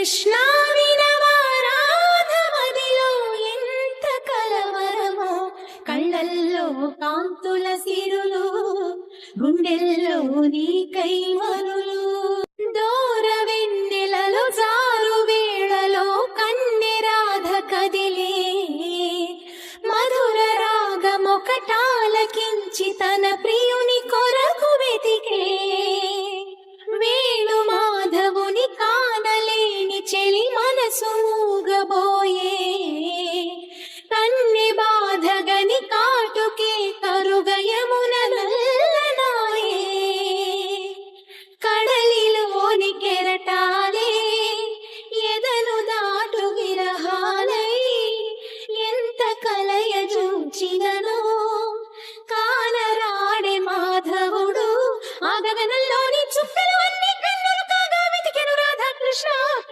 కృష్ణ వినవారాధమదిలో ఎంత కలవరమో, కళ్ళల్లో కాంతుల సిరులు, గుండెల్లో నీకై మరులు. దూర వెన్నెలలో జారు వేళలో కన్నెరాధ కదిలే, మధుర రాగమొకటాలకించి తన ప్రియుని కొరకు వెతికే. వేణు మాధవుని కానలేని చెలి మనసు